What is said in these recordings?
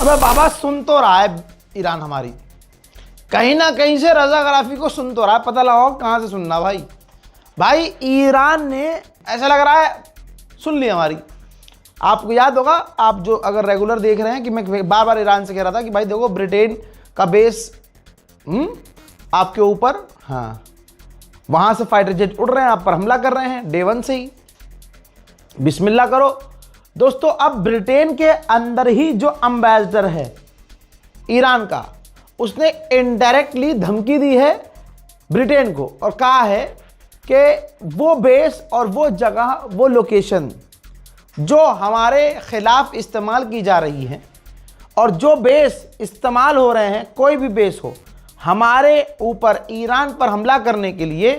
अबे बाबा सुन तो रहा है ईरान हमारी, कहीं ना कहीं से रजाकाराफी को सुन तो रहा है, पता लगाओ कहाँ से सुनना भाई ईरान ने ऐसा लग रहा है सुन ली हमारी। आपको याद होगा, आप जो अगर रेगुलर देख रहे हैं कि मैं बार बार ईरान से कह रहा था कि भाई देखो ब्रिटेन का बेस आपके ऊपर, हाँ वहां से फाइटर जेट उड़ रहे हैं, आप पर हमला कर रहे हैं डे 1 से ही, बिस्मिल्लाह करो दोस्तों। अब ब्रिटेन के अंदर ही जो एम्बेसडर है ईरान का, उसने इनडायरेक्टली धमकी दी है ब्रिटेन को और कहा है कि वो बेस और वो जगह, वो लोकेशन जो हमारे खिलाफ इस्तेमाल की जा रही है और जो बेस इस्तेमाल हो रहे हैं, कोई भी बेस हो, हमारे ऊपर ईरान पर हमला करने के लिए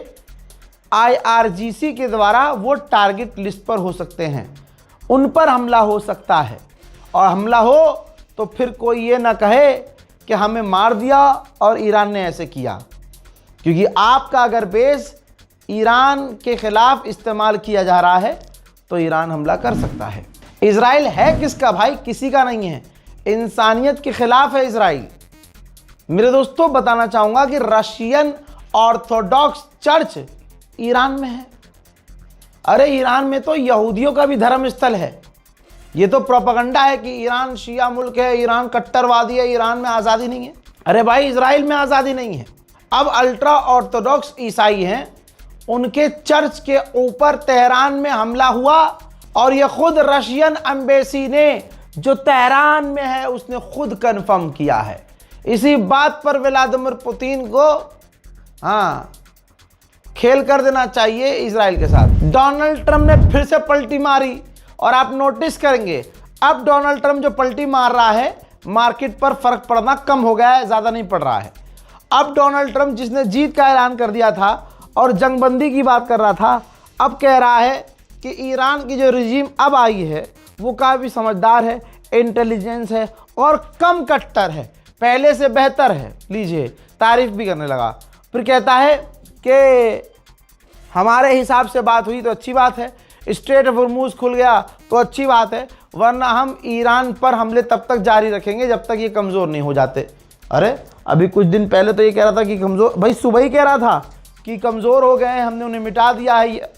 IRGC के द्वारा वो टारगेट लिस्ट पर हो सकते हैं, उन पर हमला हो सकता है। और हमला हो तो फिर कोई ये ना कहे कि हमें मार दिया और ईरान ने ऐसे किया, क्योंकि आपका अगर बेस ईरान के खिलाफ इस्तेमाल किया जा रहा है तो ईरान हमला कर सकता है। इजराइल है किसका भाई? किसी का नहीं है, इंसानियत के खिलाफ है इजराइल। मेरे दोस्तों बताना चाहूंगा कि रशियन ऑर्थोडॉक्स चर्च ईरान में है। अरे ईरान में तो यहूदियों का भी धर्म स्थल है। ये तो प्रोपेगेंडा है कि ईरान शिया मुल्क है, ईरान कट्टरवादी है, ईरान में आज़ादी नहीं है। अरे भाई इजराइल में आज़ादी नहीं है। अब अल्ट्रा ऑर्थोडॉक्स ईसाई हैं, उनके चर्च के ऊपर तेहरान में हमला हुआ और ये खुद रशियन एम्बेसी ने जो तेहरान में है उसने खुद कंफर्म किया है। इसी बात पर व्लादिमीर पुतिन को खेल कर देना चाहिए इजराइल के साथ। डोनाल्ड ट्रंप ने फिर से पलटी मारी और आप नोटिस करेंगे अब डोनाल्ड ट्रंप जो पलटी मार रहा है, मार्केट पर फर्क पड़ना कम हो गया है, ज़्यादा नहीं पड़ रहा है। अब डोनाल्ड ट्रंप जिसने जीत का ऐलान कर दिया था और जंगबंदी की बात कर रहा था, अब कह रहा है कि ईरान की जो रिजीम अब आई है वो काफ़ी समझदार है, इंटेलिजेंस है और कम कट्टर है, पहले से बेहतर है। लीजिए, तारीफ भी करने लगा। फिर कहता है कि हमारे हिसाब से बात हुई तो अच्छी बात है, स्ट्रेट ऑफ हॉर्मुज़ खुल गया तो अच्छी बात है, वरना हम ईरान पर हमले तब तक जारी रखेंगे जब तक ये कमज़ोर नहीं हो जाते। अरे अभी कुछ दिन पहले तो ये कह रहा था कि कमज़ोर, भाई सुबह ही कह रहा था कि कमज़ोर हो गए हैं, हमने उन्हें मिटा दिया है।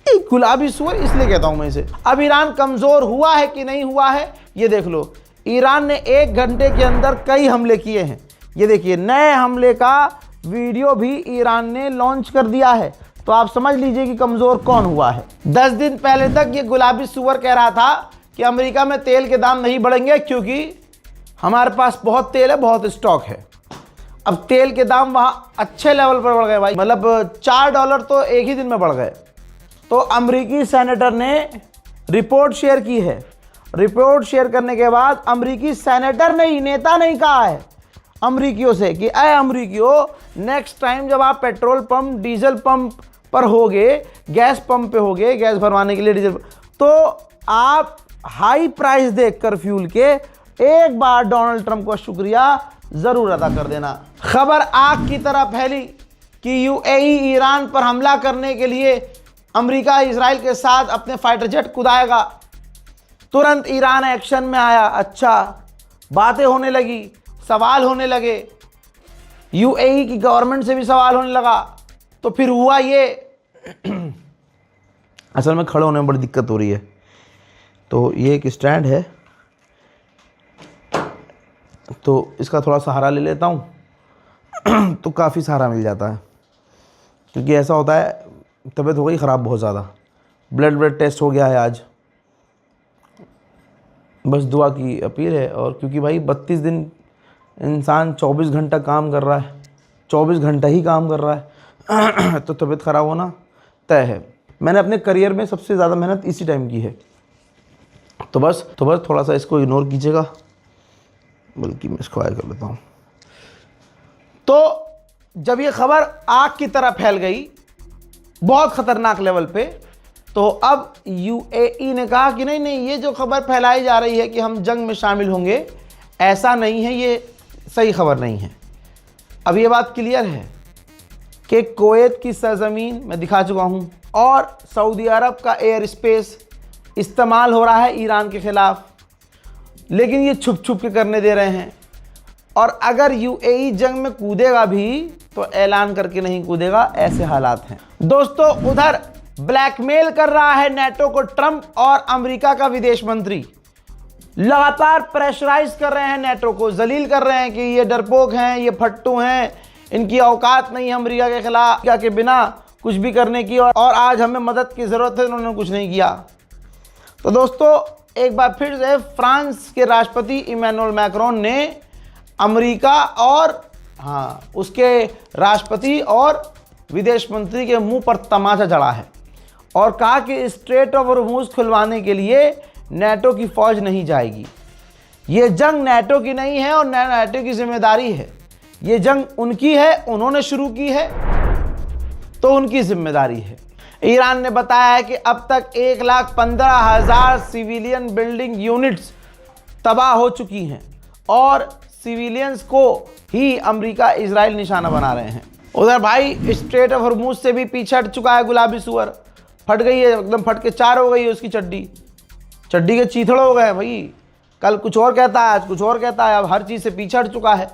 गुलाबी सुअर इसलिए कहता हूं मैं इसे। अब ईरान कमज़ोर हुआ है कि नहीं हुआ है ये देख लो। ईरान ने 1 घंटे के अंदर कई हमले किए हैं। ये देखिए, नए हमले का वीडियो भी ईरान ने लॉन्च कर दिया है, तो आप समझ लीजिए कि कमज़ोर कौन हुआ है। 10 दिन पहले तक ये गुलाबी सुअर कह रहा था कि अमेरिका में तेल के दाम नहीं बढ़ेंगे क्योंकि हमारे पास बहुत तेल है, बहुत स्टॉक है। अब तेल के दाम वहाँ अच्छे लेवल पर बढ़ गए भाई, मतलब $4 तो एक ही दिन में बढ़ गए। तो अमेरिकी सेनेटर ने रिपोर्ट शेयर की है। रिपोर्ट शेयर करने के बाद अमेरिकी सेनेटर ने ही, नेता नहीं कहा है अमरीकियों से कि अय अमरीकियों, नेक्स्ट टाइम जब आप पेट्रोल पंप, डीजल पंप पर होगे, गैस पंप पे होगे गैस भरवाने के लिए डीजल, तो आप हाई प्राइस देखकर फ्यूल के एक बार डोनाल्ड ट्रंप को शुक्रिया ज़रूर अदा कर देना। खबर आग की तरह फैली कि यूएई ईरान पर हमला करने के लिए अमेरिका इजराइल के साथ अपने फाइटर जेट कुदाएगा। तुरंत ईरान एक्शन में आया। अच्छा, बातें होने लगी, सवाल होने लगे, यूएई की गवर्नमेंट से भी सवाल होने लगा। तो फिर हुआ ये, असल में खड़े होने में बड़ी दिक्कत हो रही है, तो ये एक स्टैंड है, तो इसका थोड़ा सहारा ले लेता हूँ तो काफ़ी सहारा मिल जाता है। क्योंकि ऐसा होता है, तबीयत हो गई ख़राब बहुत ज़्यादा, ब्लड टेस्ट हो गया है आज, बस दुआ की अपील है। और क्योंकि भाई 32 दिन इंसान 24 घंटा काम कर रहा है, 24 घंटा ही काम कर रहा है तो तबीयत ख़राब होना तय है। मैंने अपने करियर में सबसे ज़्यादा मेहनत इसी टाइम की है, तो बस थोड़ा सा इसको इग्नोर कीजिएगा, बल्कि मैं इसको आया कर लेता हूँ। तो जब ये खबर आग की तरह फैल गई बहुत ख़तरनाक लेवल पे, तो अब यूएई ने कहा कि नहीं, ये जो खबर फैलाई जा रही है कि हम जंग में शामिल होंगे, ऐसा नहीं है, ये सही खबर नहीं है। अब ये बात क्लियर है कि कुवैत की सरजमीन मैं दिखा चुका हूँ और सऊदी अरब का एयर स्पेस इस्तेमाल हो रहा है ईरान के ख़िलाफ़। लेकिन ये छुप छुप के करने दे रहे हैं। और अगर यूएई जंग में कूदेगा भी तो ऐलान करके नहीं कूदेगा, ऐसे हालात हैं दोस्तों। उधर ब्लैकमेल कर रहा है नेटो को ट्रंप और अमेरिका का विदेश मंत्री। लगातार प्रेशराइज कर रहे हैं नेटो को, जलील कर रहे हैं कि ये डरपोक हैं, ये फट्टू हैं, इनकी औकात नहीं है अमेरिका के खिलाफ के बिना कुछ भी करने की, और आज हमें मदद की ज़रूरत है, उन्होंने कुछ नहीं किया। तो दोस्तों एक बार फिर से फ्रांस के राष्ट्रपति इमैनुअल मैक्रोन ने अमेरिका और उसके राष्ट्रपति और विदेश मंत्री के मुंह पर तमाचा जड़ा है और कहा कि स्ट्रेट ऑफ हॉर्मुज़ खुलवाने के लिए नेटो की फौज नहीं जाएगी। ये जंग नेटो की नहीं है और नेटो की जिम्मेदारी है। ये जंग उनकी है, उन्होंने शुरू की है तो उनकी जिम्मेदारी है। ईरान ने बताया है कि अब तक 1,15,000 सिविलियन बिल्डिंग यूनिट्स तबाह हो चुकी हैं और सिविलियंस को ही अमेरिका इजराइल निशाना बना रहे हैं। उधर भाई स्ट्रेट ऑफ हॉर्मुज़ से भी पीछे हट चुका है गुलाबी सुअर, फट गई है एकदम, फट के चार हो गई है उसकी चड्डी के चीथड़ हो गए भाई। कल कुछ और कहता है, आज कुछ और कहता है, अब हर चीज़ से पीछे हट चुका है।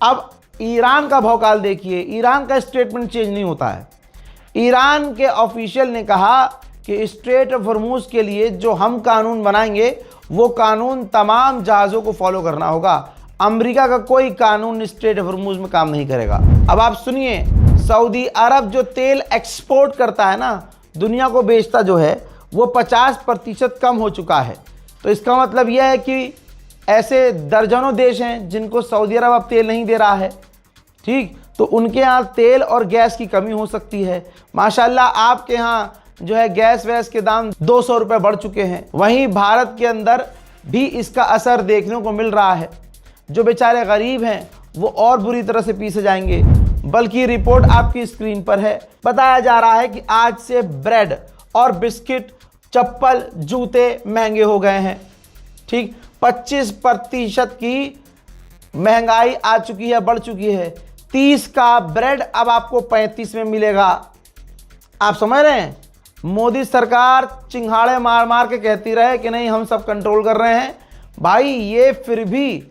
अब ईरान का भौकाल देखिए, ईरान का स्टेटमेंट चेंज नहीं होता है। ईरान के ऑफिशियल ने कहा कि स्ट्रेट ऑफ हॉर्मुज़ के लिए जो हम कानून बनाएंगे वो कानून तमाम जहाज़ों को फॉलो करना होगा। अमेरिका का कोई कानून स्ट्रेट ऑफ हॉर्मुज़ में काम नहीं करेगा। अब आप सुनिए, सऊदी अरब जो तेल एक्सपोर्ट करता है ना, दुनिया को बेचता जो है, वो 50% कम हो चुका है। तो इसका मतलब यह है कि ऐसे दर्जनों देश हैं जिनको सऊदी अरब अब तेल नहीं दे रहा है, ठीक, तो उनके यहाँ तेल और गैस की कमी हो सकती है। माशाल्लाह आपके यहाँ जो है गैस वैस के दाम 200 रुपये बढ़ चुके हैं। वहीं भारत के अंदर भी इसका असर देखने को मिल रहा है। जो बेचारे गरीब हैं वो और बुरी तरह से पीछे जाएंगे। बल्कि रिपोर्ट आपकी स्क्रीन पर है, बताया जा रहा है कि आज से ब्रेड और बिस्किट, चप्पल, जूते महंगे हो गए हैं, ठीक, 25% की महंगाई आ चुकी है, बढ़ चुकी है। 30 का ब्रेड अब आपको 35 में मिलेगा। आप समझ रहे हैं, मोदी सरकार चिंघाड़े मार मार के कहती रहे कि नहीं हम सब कंट्रोल कर रहे हैं, भाई ये फिर भी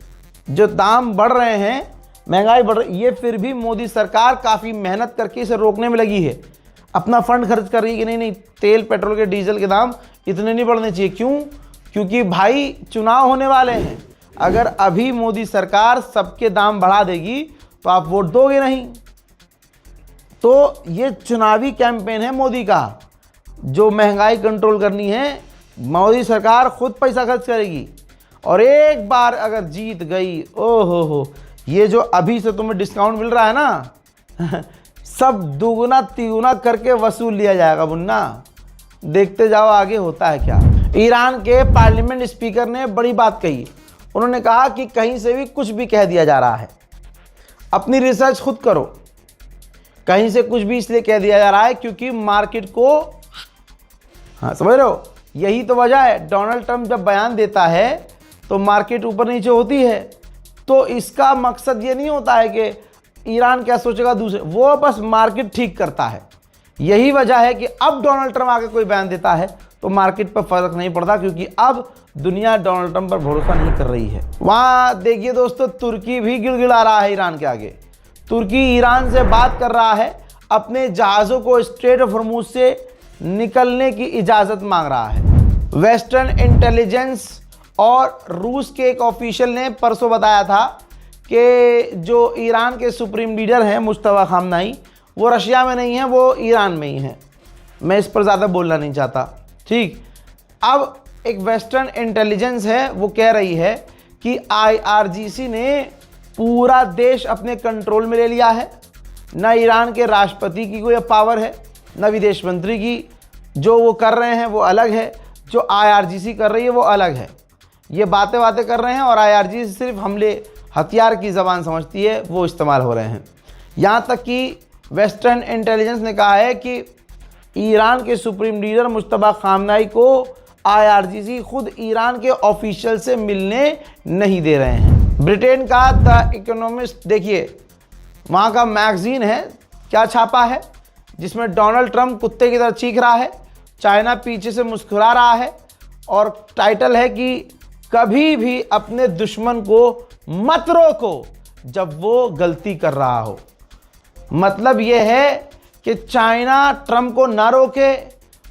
जो दाम बढ़ रहे हैं, महंगाई बढ़ रही, ये फिर भी मोदी सरकार काफ़ी मेहनत करके इसे रोकने में लगी है। अपना फंड खर्च कर रही है कि नहीं तेल पेट्रोल के डीजल के दाम इतने नहीं बढ़ने चाहिए। क्यों? क्योंकि भाई चुनाव होने वाले हैं। अगर अभी मोदी सरकार सबके दाम बढ़ा देगी तो आप वोट दोगे नहीं। तो ये चुनावी कैंपेन है मोदी का, जो महंगाई कंट्रोल करनी है। मोदी सरकार खुद पैसा खर्च करेगी और एक बार अगर जीत गई, ओहो हो, ये जो अभी से तुम्हें डिस्काउंट मिल रहा है ना सब दुगुना तिगुना करके वसूल लिया जाएगा मुन्ना। देखते जाओ आगे होता है क्या। ईरान के पार्लियामेंट स्पीकर ने बड़ी बात कही। उन्होंने कहा कि कहीं से भी कुछ भी कह दिया जा रहा है, अपनी रिसर्च खुद करो। कहीं से कुछ भी इसलिए कह दिया जा रहा है क्योंकि मार्केट को, समझ रहे हो, यही तो वजह है। डोनाल्ड ट्रंप जब बयान देता है तो मार्केट ऊपर नीचे होती है। तो इसका मकसद ये नहीं होता है कि ईरान क्या सोचेगा दूसरे, वो बस मार्केट ठीक करता है। यही वजह है कि अब डोनाल्ड ट्रंप आके कोई बयान देता है तो मार्केट पर फर्क नहीं पड़ता, क्योंकि अब दुनिया डोनाल्ड ट्रंप पर भरोसा नहीं कर रही है। वहाँ देखिए दोस्तों, तुर्की भी गिड़गिड़ा रहा है ईरान के आगे। तुर्की ईरान से बात कर रहा है, अपने जहाज़ों को स्ट्रेट ऑफ हॉर्मुज़ से निकलने की इजाज़त मांग रहा है। वेस्टर्न इंटेलिजेंस और रूस के एक ऑफिशियल ने परसों बताया था कि जो ईरान के सुप्रीम लीडर हैं मुस्तफा खामनाई, वो रशिया में नहीं है, वो ईरान में ही हैं। मैं इस पर ज़्यादा बोलना नहीं चाहता, ठीक। अब एक वेस्टर्न इंटेलिजेंस है, वो कह रही है कि IRGC ने पूरा देश अपने कंट्रोल में ले लिया है। न ईरान के राष्ट्रपति की कोई पावर है, न विदेश मंत्री की। जो वो कर रहे हैं वो अलग है, जो IRGC कर रही है वो अलग है। ये बातें कर रहे हैं और IRGC सिर्फ हमले, हथियार की ज़बान समझती है, वो इस्तेमाल हो रहे हैं। यहाँ तक कि वेस्टर्न इंटेलिजेंस ने कहा है कि ईरान के सुप्रीम लीडर मुस्तफा खामनाई को IRGC खुद ईरान के ऑफिशियल से मिलने नहीं दे रहे हैं। ब्रिटेन का द इकोनॉमिस्ट, देखिए वहाँ का मैगजीन है, क्या छापा है, जिसमें डोनाल्ड ट्रंप कुत्ते की तरह चीख रहा है, चाइना पीछे से मुस्कुरा रहा है और टाइटल है कि कभी भी अपने दुश्मन को मत रोको जब वो गलती कर रहा हो। मतलब यह है कि चाइना ट्रंप को ना रोके,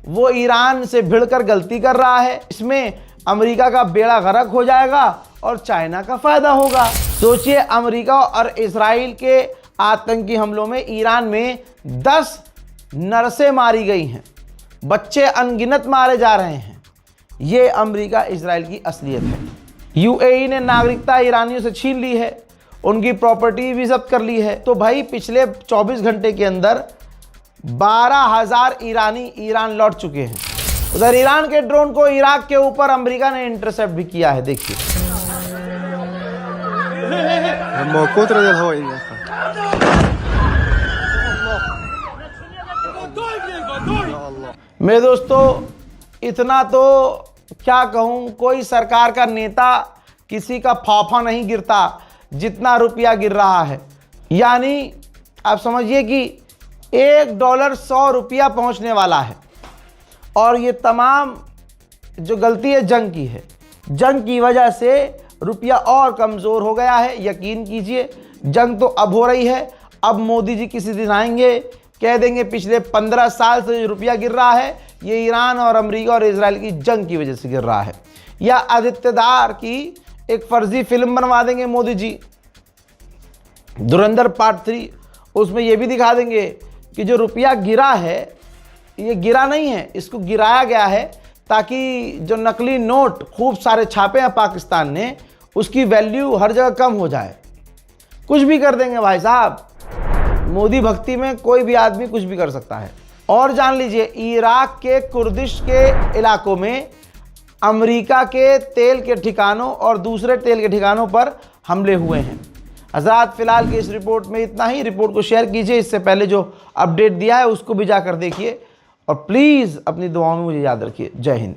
वो ईरान से भिड़कर गलती कर रहा है, इसमें अमेरिका का बेड़ा गर्क हो जाएगा और चाइना का फायदा होगा। सोचिए, अमेरिका और इजराइल के आतंकी हमलों में ईरान में 10 नर्सें मारी गई हैं, बच्चे अनगिनत मारे जा रहे हैं। ये अमेरिका इजराइल की असलियत है। यूएई ने नागरिकता ईरानियों से छीन ली है, उनकी प्रॉपर्टी भी जब्त कर ली है। तो भाई पिछले 24 घंटे के अंदर 12,000 ईरानी ईरान लौट चुके हैं। उधर ईरान के ड्रोन को इराक के ऊपर अमेरिका ने इंटरसेप्ट भी किया है। देखिए, मेरे दोस्तों, इतना तो क्या कहूं, कोई सरकार का नेता किसी का फाफा नहीं गिरता जितना रुपया गिर रहा है। यानी आप समझिए कि $1 100 रुपया पहुंचने वाला है। और ये तमाम जो गलती है जंग की है। जंग की वजह से रुपया और कमज़ोर हो गया है। यकीन कीजिए, जंग तो अब हो रही है। अब मोदी जी किसी दिन आएंगे, कह देंगे पिछले 15 साल से जो रुपया गिर रहा है ये ईरान और अमेरिका और इजराइल की जंग की वजह से गिर रहा है। या आदित्यदार की एक फर्जी फिल्म बनवा देंगे मोदी जी, धुरंधर पार्ट 3, उसमें ये भी दिखा देंगे कि जो रुपया गिरा है ये गिरा नहीं है, इसको गिराया गया है ताकि जो नकली नोट खूब सारे छापे हैं पाकिस्तान ने, उसकी वैल्यू हर जगह कम हो जाए। कुछ भी कर देंगे भाई साहब। मोदी भक्ति में कोई भी आदमी कुछ भी कर सकता है। और जान लीजिए, इराक के कुर्दिश के इलाकों में अमेरिका के तेल के ठिकानों और दूसरे तेल के ठिकानों पर हमले हुए हैं। हज़रात, फिलहाल की इस रिपोर्ट में इतना ही। रिपोर्ट को शेयर कीजिए, इससे पहले जो अपडेट दिया है उसको भी जाकर देखिए और प्लीज़ अपनी दुआओं में मुझे याद रखिए। जय हिंद।